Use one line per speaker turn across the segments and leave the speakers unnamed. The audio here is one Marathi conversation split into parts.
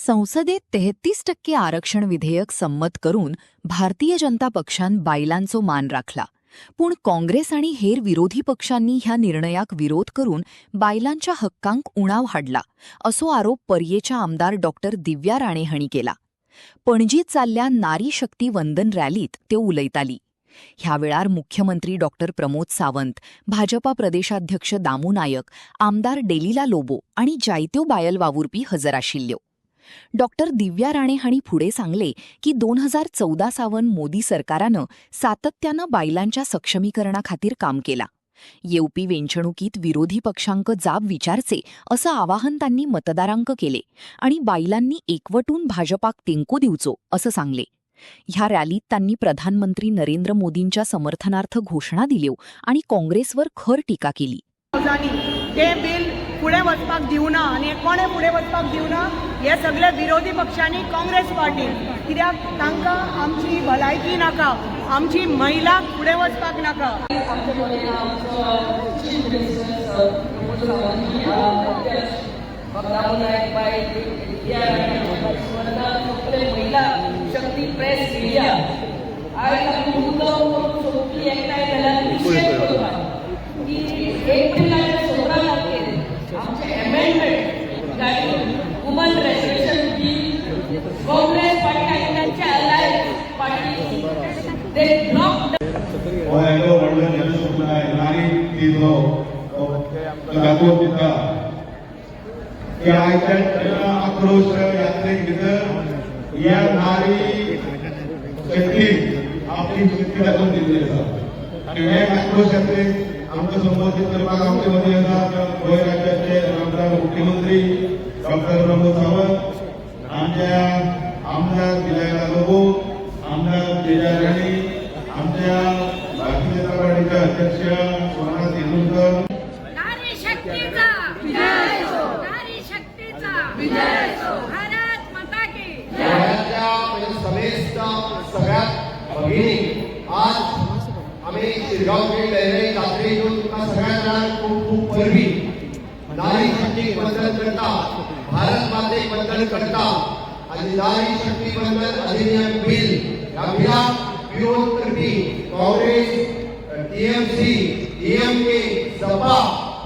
संसदेत 33% आरक्षण विधेयक संमत करून भारतीय जनता पक्षान बायलांचो मान राखला. पण काँग्रेस आणि हेर विरोधी पक्षांनी ह्या निर्णयाक विरोध करून बायलांच्या हक्कांक उणाव हाडला असो आरोप पर्येच्या आमदार डॉक्टर दिव्या राणे हांणी केला. पणजीत जाल्ल्या नारी शक्ती वंदन रॅलीत त्यो उलयताली. ह्या वेळार मुख्यमंत्री डॉक्टर प्रमोद सावंत, भाजपा प्रदेशाध्यक्ष दामू नायक, आमदार डेलिला लोबो आणि जायत्यो बायल वावुरपी हजर आशिल्ल्यो. डॉक्टर दिव्या राणे हांणी फुडें सांगले की 2014 सावन मोदी सरकारानं सातत्यानं बायलांच्या सक्षमीकरणा खातीर काम केला. येवपी वेंचणुकीत विरोधी पक्षांक जाब विचारचे असं आवाहन त्यांनी मतदारांक केले आणि बायलांनी एकवटून भाजपाक तेंको दिवचो असं सांगले. ह्या रॅलीत त्यांनी प्रधानमंत्री नरेंद्र मोदींच्या समर्थनार्थ घोषणा दिल्यो आणि काँग्रेसवर खर टीका केली.
ते बिल पुढे वचपाक दिवना आणि कोणे पुढे वचपाक दिवना हे सगळे विरोधी पक्षांनी काँग्रेस पार्टी कित्याक तांकां आमची भलायकी नाका, आमची महिला पुढे वचपाक नाका.
महिला शक्ती प्रेस मीडिया आज आमी मुद्दम सोपी एकठांय जाल्यार निषेध करतात की 1 एप्रिलाच्या 16 तारखेर आमचे अमेंडमेंट गायडून woman reservation bill Congress party आणि त्यांच्या अलायन्स पार्टी दे ब्लॉक
आक्रोश यात्रेक भितर या नारी शक्ती आपली शक्ती दाखोवन दिल्ली आसा आणि हे आक्रोश यात्रेक आमकां संबोधीत करपाक आमचे मदीं आसात गोंय राज्याचे आमदार मुख्यमंत्री डॉक्टर प्रमोद सावंत, आमच्या आमदार दिलायला लोबो, आमदार दिव्या राणे, आमच्या भारतीय जनता पार्टीचे अध्यक्ष सोमनाथ तेंडुलकर.
नारी शक्तीचा विजय हो, नारी शक्तीचा विजय हो, भारत माता की
सगळ्यात भगिनी आज आम्ही शिरगावची लहरे यात्रे घेऊन तुका सगळ्यांना खूप खूप परवी नारी शक्ती वंदन करता, भारत मातेक वंदन करता आणि नारी शक्ती वंदन अधिनियम बिल या बिलाक विरोध करपी काँग्रेस, टीएमसी, डीएमके, सपा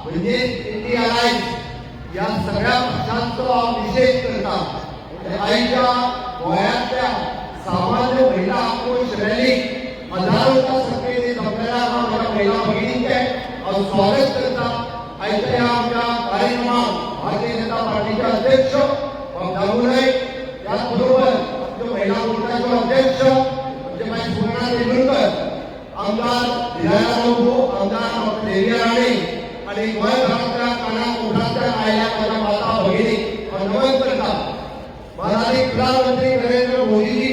म्हणजे इंडिया अलायन्स या सगळ्या पक्षांचो हांव निषेध करता. आयच्या गोंयांतल्या सामान्य महिला आक्रोश रॅलीक हजारोच्या संख्येने जमलेल्या आमच्या महिला भगिनींचे हांव स्वागत करता. आयच्या आमच्या कार्यक्रमाक भारतीय जनता पार्टीचे अध्यक्ष दामू नायक, त्याचबरोबर आमच्या महिला मोर्चाचे अध्यक्ष आमचे माय सोमनाथ तेंडुलकर, आमदार दिलायला लोबो, आमदार डॉक्टर दिव्या राणे आणि गोंयभरांतल्या कानाकोपऱ्यांतल्या आयल्या माझ्या माता भगिनी हांव नमन करता. माननीय प्रधानमंत्री Narendra Modiji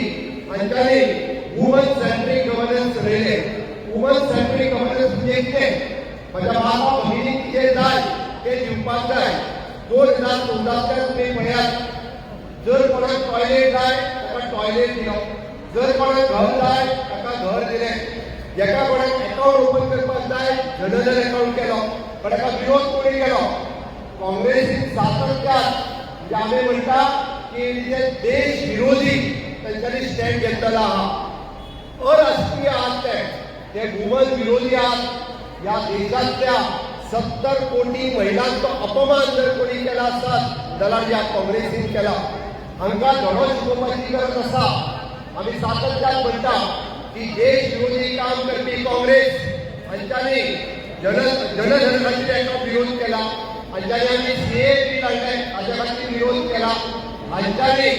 हांच्यानी woman सेंट्रीक governance रयले. Woman सेंट्रीक governance म्हणजे कितें? माझ्या माता भगिनीक कितें जाय तें दिवपाक जाय. 2014 तुमी पळयात, जर कोणाक टॉयलेट जाय ताका टॉयलेट दिलो, जर कोणाक घर जाय ताका घर दिलें, जेका कोणाक अकाउंट ओपन करपाक जाय जनधन अकाउंट केलो, कोणाका विरोध कोणी केलो. काँग्रेसीन सातत्यान म्हणजे आमी म्हणटा की जे देश विरोधी तांच्यांनी स्टँड घेतलेला आहा, अराष्ट्रीय आहात ते वुमन विरोधी आहात. या देशातल्या 70 कोटी महिलांचो अपमान जर कोणी केला आसत जाल्यार या काँग्रेसीन केला. हांकां धडो शिकोवपाची गरज आसा. आमी सातत्यान म्हणटा की देश विरोधी काम करपी काँग्रेस हांच्यानी जनधन खातीर हाका विरोध केला, हांच्यानी आमी सीए बिल हाडलें हाच्या खातीर विरोध केला, हांच्यानी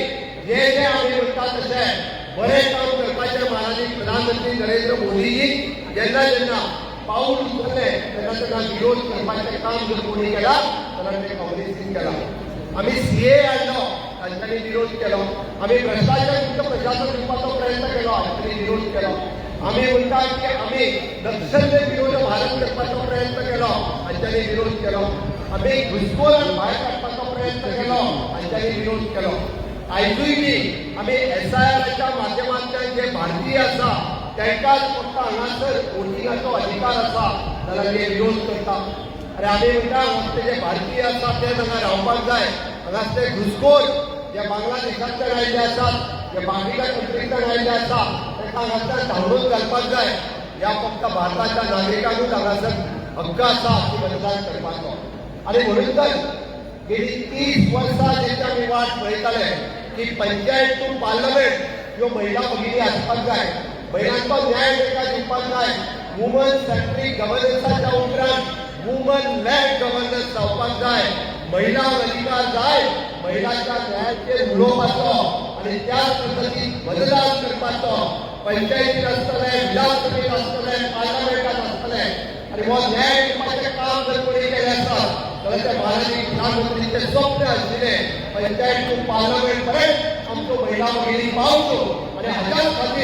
जे जे आमी म्हणटा तशें बरें काम करपाचें माननीय प्रधानमंत्री नरेंद्र मोदीजी जेन्ना जेन्ना पाऊल उचललें तेन्ना तेन्ना विरोध करपाचें काम जर कोणी केला जाल्यार तें काँग्रेसीन केला. आमी सीए हाडलो तांच्यांनी विरोध केलो, आमी भ्रष्टाचार मुक्त प्रशासन दिवपाचो प्रयत्न केलो हांच्यानी विरोध केलो, आमी म्हणटा की आमी नक्षल विरोध भारत करपाचो प्रयत्न केलो हांच्यानी विरोध केलो, आमी घुसखोरांक भायर काडपाचो प्रयत्न केलो हांच्यानी विरोध केलो. आयजूय बी आमी SIRच्या माध्यमांतल्यान जे भारतीय आसा तांकांच फक्त हांगासर वोटिंगाचो अधिकार आसा जाल्यार ते विरोध करता. अरे आमी म्हणटा हांगासले जे भारतीय आसा ते हांगा रावपाक जाय, हांगासले घुसखोर जे बांगलादेशांतल्यान आयिल्ले आसात, जे बाकीच्या कंट्रींतल्यान आयिल्ले आसात, तांकां हांगासर धांवडून घालपाक जाय. ह्या फक्त भारताच्या नागरिकांकूच हांगासर हक्क आसा की मतदान करपाचो. आनी म्हणून तर गेली 30 वर्सां जेच्या आमी वाट पळयताले की पंचायत टू पार्लमेंट ह्यो महिला भगिनी आसपाक जाय, महिलांको न्याय तांकां दिवपाक जाय. वुमन सेंट्रीक गव्हर्नन्साच्या उपरांत वुमन लॅड गव्हर्नन्स जावपाक जाय. महिला अधिकार जाय, महिलांच्या न्यायाचेर उलोवपाचो आनी त्या पद्दतीन मतदान करपाचो. पंचायतीन आसतले, विधानसभेत आसतले, पार्लमेंटात आसतले. आनी हो न्याय दिवपाचें काम जर कोणी केलें आसत जाल्यार ते माननीय प्रधानमंत्रीचें स्वप्न आशिल्लें पंचायत टू पार्लमेंट पर्यंत आमच्यो महिला भगिनी पावच्यो आनी हाच्या खातीर